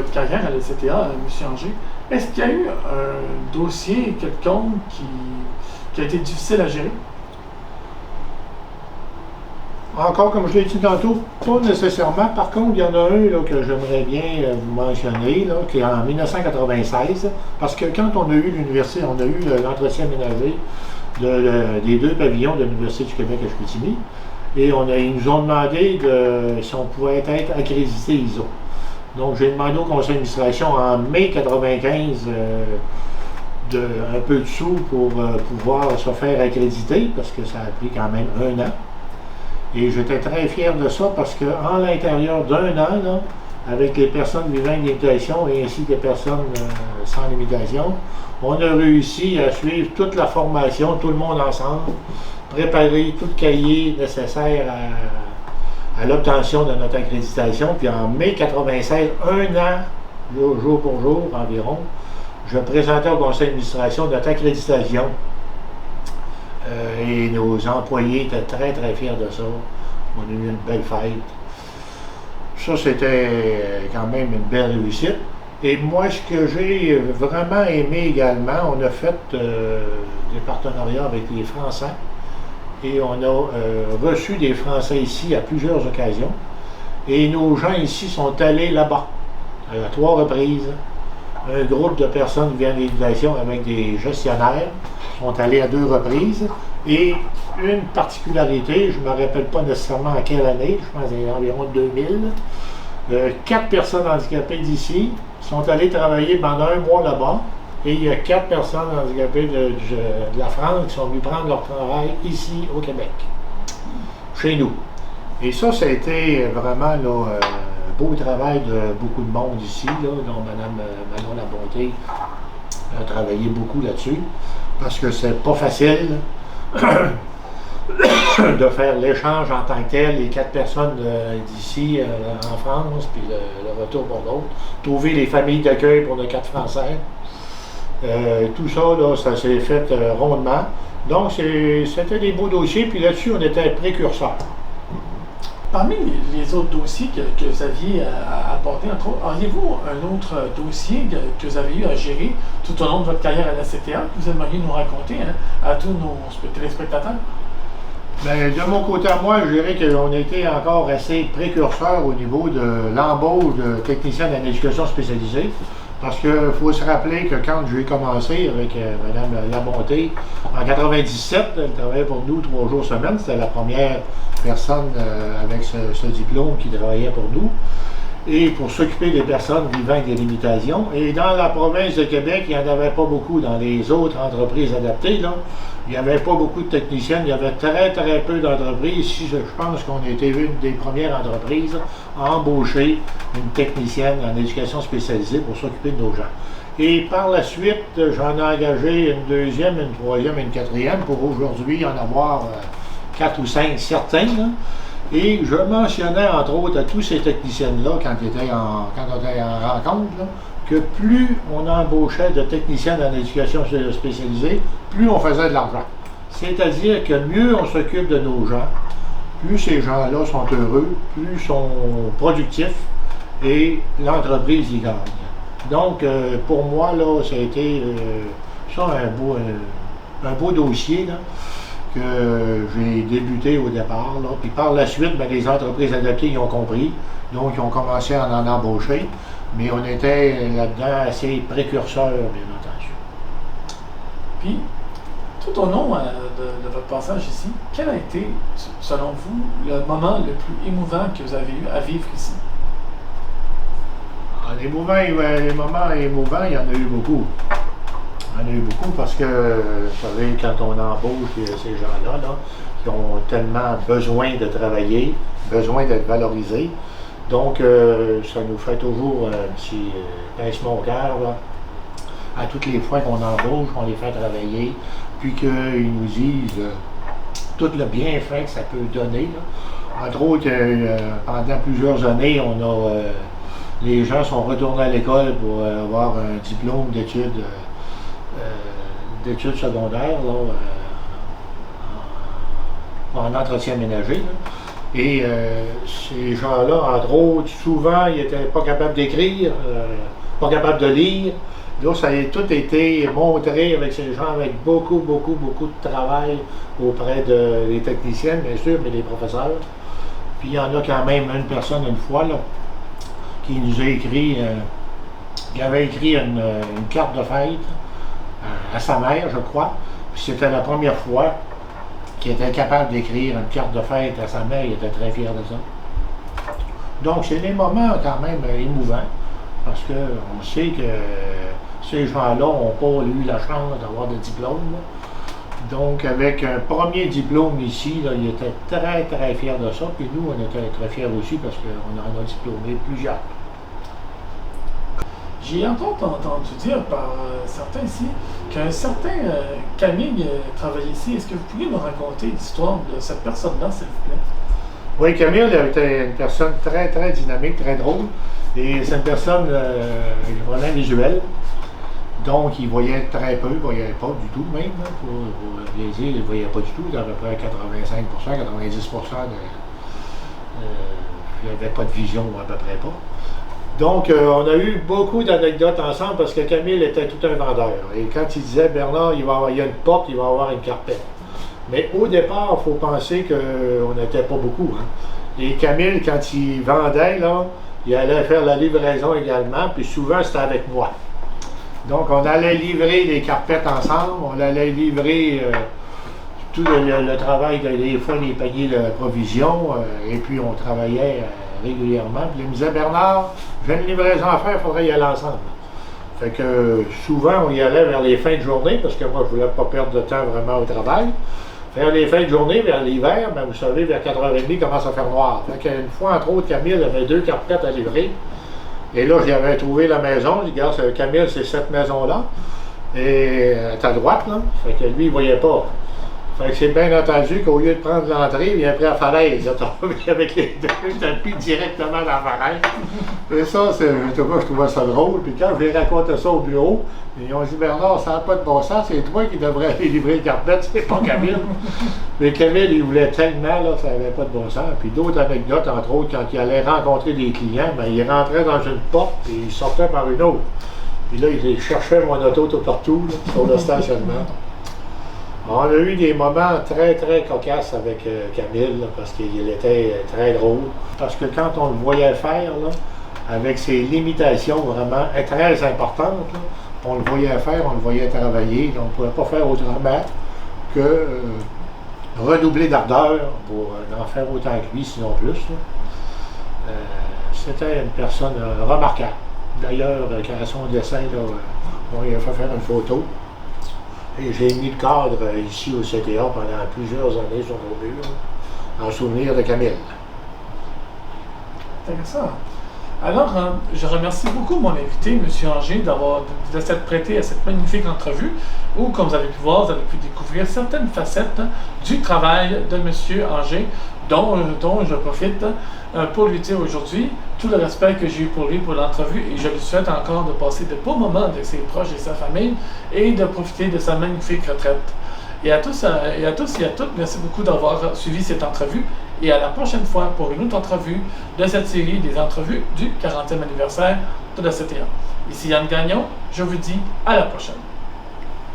votre carrière à la CTA, M. Anger, est-ce qu'il y a eu un dossier quelconque qui a été difficile à gérer? Encore, comme je l'ai dit tantôt, pas nécessairement. Par contre, il y en a un là, que j'aimerais bien vous mentionner, là, qui est en 1996, parce que quand on a eu l'université, on a eu l'entretien ménager des 2 pavillons de l'Université du Québec à Chicoutimi, et ils nous ont demandé si on pouvait être accrédité ISO. Donc, j'ai demandé au conseil d'administration en mai 1995 un peu de sous pour pouvoir se faire accréditer, parce que ça a pris quand même 1 an. Et j'étais très fier de ça parce qu'en l'intérieur d'1 an, là, avec les personnes vivant avec limitation et ainsi que les personnes sans limitation, on a réussi à suivre toute la formation, tout le monde ensemble, préparer tout le cahier nécessaire à l'obtention de notre accréditation. Puis en mai 96, 1 an, jour pour jour environ, je présentais au conseil d'administration notre accréditation. Et nos employés étaient très très fiers de ça. On a eu une belle fête. Ça, c'était quand même une belle réussite. Et moi, ce que j'ai vraiment aimé également, on a fait des partenariats avec les Français. Et on a reçu des Français ici à plusieurs occasions. Et nos gens ici sont allés là-bas, à 3 reprises. Un groupe de personnes vient d'éducation avec des gestionnaires sont allés à 2 reprises. Et une particularité, je ne me rappelle pas nécessairement à quelle année, je pense à environ 2000, 4 personnes handicapées d'ici sont allées travailler pendant 1 mois là-bas. Et il y a 4 personnes handicapées de la France qui sont venues prendre leur travail ici au Québec, chez nous. Et ça a été vraiment là, beau travail de beaucoup de monde ici, là, dont Mme Manon Labonté a travaillé beaucoup là-dessus, parce que c'est pas facile de faire l'échange en tant que tel, les 4 personnes d'ici en France, puis le retour pour l'autre, trouver les familles d'accueil pour les 4 Français. Tout ça, là, ça s'est fait rondement. Donc, c'était des beaux dossiers, puis là-dessus, on était précurseurs. Parmi les autres dossiers que vous aviez à aborder, entre autres, auriez-vous un autre dossier que vous avez eu à gérer tout au long de votre carrière à la CTA que vous aimeriez nous raconter à tous nos téléspectateurs? Bien, de mon côté à moi, je dirais qu'on était encore assez précurseurs au niveau de l'embauche de techniciens en éducation spécialisée. Parce qu'il faut se rappeler que quand j'ai commencé avec Mme Labonté, en 1997, elle travaillait pour nous 3 jours semaine. C'était la première personne avec ce diplôme qui travaillait pour nous. Et pour s'occuper des personnes vivant avec des limitations. Et dans la province de Québec, il n'y en avait pas beaucoup. Dans les autres entreprises adaptées, là, il n'y avait pas beaucoup de techniciennes. Il y avait très très peu d'entreprises. Ici, je pense qu'on a été une des premières entreprises à embaucher une technicienne en éducation spécialisée pour s'occuper de nos gens. Et par la suite, j'en ai engagé une 2e, une 3e et une 4e pour aujourd'hui en avoir 4 ou 5 certains. Là. Et je mentionnais entre autres à tous ces techniciennes-là, quand on était en rencontre, là, que plus on embauchait de techniciennes en éducation spécialisée, plus on faisait de l'argent. C'est-à-dire que mieux on s'occupe de nos gens, plus ces gens-là sont heureux, plus ils sont productifs et l'entreprise y gagne. Donc, pour moi, là, ça a été ça un beau dossier là, que j'ai débuté au départ. Là. Puis par la suite, bien, les entreprises adaptées y ont compris, donc ils ont commencé à en embaucher. Mais on était là-dedans assez précurseurs, bien entendu. Puis, tout au long de votre passage ici, quel a été, selon vous, le moment le plus émouvant que vous avez eu à vivre ici? Les moments émouvants, il y en a eu beaucoup. Il y en a eu beaucoup parce que, vous savez, quand on embauche ces gens-là, là, qui ont tellement besoin de travailler, besoin d'être valorisés, donc ça nous fait toujours un petit pincement au cœur, là. À toutes les fois qu'on embauche, qu'on les fait travailler, puis qu'ils nous disent tout le bienfait que ça peut donner. Là. Entre autres, pendant plusieurs années, les gens sont retournés à l'école pour avoir un diplôme d'études secondaires là, en entretien ménager. Là. Et ces gens-là, entre autres, souvent, ils n'étaient pas capables d'écrire, pas capables de lire. Là, ça a tout été montré avec ces gens, avec beaucoup de travail auprès des techniciens, bien sûr, mais des professeurs. Puis il y en a quand même une personne, une fois, là, qui nous a écrit, qui avait écrit une carte de fête à sa mère, je crois. Puis c'était la première fois qu'il était capable d'écrire une carte de fête à sa mère. Il était très fier de ça. Donc c'est des moments quand même émouvants, parce qu'on sait que ces gens-là n'ont pas eu la chance d'avoir de diplôme. Donc, avec un premier diplôme ici, là, il était très fier de ça. Puis nous, on était très fiers aussi parce qu'on en a diplômé plusieurs. J'ai entendu dire par certains ici qu'un certain Camille travaillait ici. Est-ce que vous pourriez me raconter l'histoire de cette personne-là, s'il vous plaît? Oui, Camille était une personne très dynamique, très drôle. Et c'est une personne vraiment visuelle. Donc, il voyait très peu, il ne voyait pas du tout même, pour bien dire, il ne voyait pas du tout, à peu près 85%, 90%, il n'y avait pas de vision, à peu près pas. Donc, on a eu beaucoup d'anecdotes ensemble parce que Camille était tout un vendeur. Et quand il disait, Bernard, il y a une porte, il va y avoir une carpette. Mais au départ, il faut penser qu'on n'était pas beaucoup. Hein. Et Camille, quand il vendait, là, il allait faire la livraison également, puis souvent, c'était avec moi. Donc, on allait livrer les carpettes ensemble, on allait livrer tout le travail, des fois, les paniers de provisions, et puis on travaillait régulièrement. Puis il me disait, Bernard, j'ai une livraison à faire, il faudrait y aller ensemble. Fait que souvent, on y allait vers les fins de journée, parce que moi, je ne voulais pas perdre de temps vraiment au travail. Vers les fins de journée, vers l'hiver, ben, vous savez, vers 4h30, il commence à faire noir. Fait qu'une fois, entre autres, Camille avait 2 carpettes à livrer. Et là, j'avais trouvé la maison. Je dis, regarde, Camille, c'est cette maison-là. Et à ta droite, là. Fait que lui, il ne voyait pas. Fait que c'est bien entendu qu'au lieu de prendre l'entrée, il a pris la falaise. Il a tombé avec les deux tapis directement dans la falaise. Et ça, je trouvais ça drôle. Puis quand je lui racontais ça au bureau, ils ont dit, Bernard, ça n'a pas de bon sens. C'est toi qui devrais aller livrer le carpette, c'est pas Camille. Mais Camille, il voulait tellement, là, ça n'avait pas de bon sens. Puis d'autres anecdotes, entre autres, quand il allait rencontrer des clients, ben, il rentrait dans une porte et il sortait par une autre. Puis là, il cherchait mon auto tout partout, là, sur le stationnement. On a eu des moments très cocasses avec Camille, là, parce qu'il était très drôle. Parce que quand on le voyait faire, là, avec ses limitations vraiment très importantes, là, on le voyait faire, on le voyait travailler, donc on ne pouvait pas faire autrement que redoubler d'ardeur pour en faire autant que lui, sinon plus. C'était une personne remarquable. D'ailleurs, à son dessin, là, on lui a fait faire une photo. Et j'ai mis le cadre ici au CTA pendant plusieurs années sur nos murs, en souvenir de Camille. Intéressant. Alors, je remercie beaucoup mon invité, M. Anger, de s'être prêté à cette magnifique entrevue où, comme vous avez pu voir, vous avez pu découvrir certaines facettes du travail de M. Anger, dont je profite pour lui dire aujourd'hui tout le respect que j'ai eu pour lui pour l'entrevue et je lui souhaite encore de passer de beaux moments avec ses proches et sa famille et de profiter de sa magnifique retraite. Et à tous et à toutes, merci beaucoup d'avoir suivi cette entrevue et à la prochaine fois pour une autre entrevue de cette série des entrevues du 40e anniversaire de la CTA. Ici Yann Gagnon, je vous dis à la prochaine.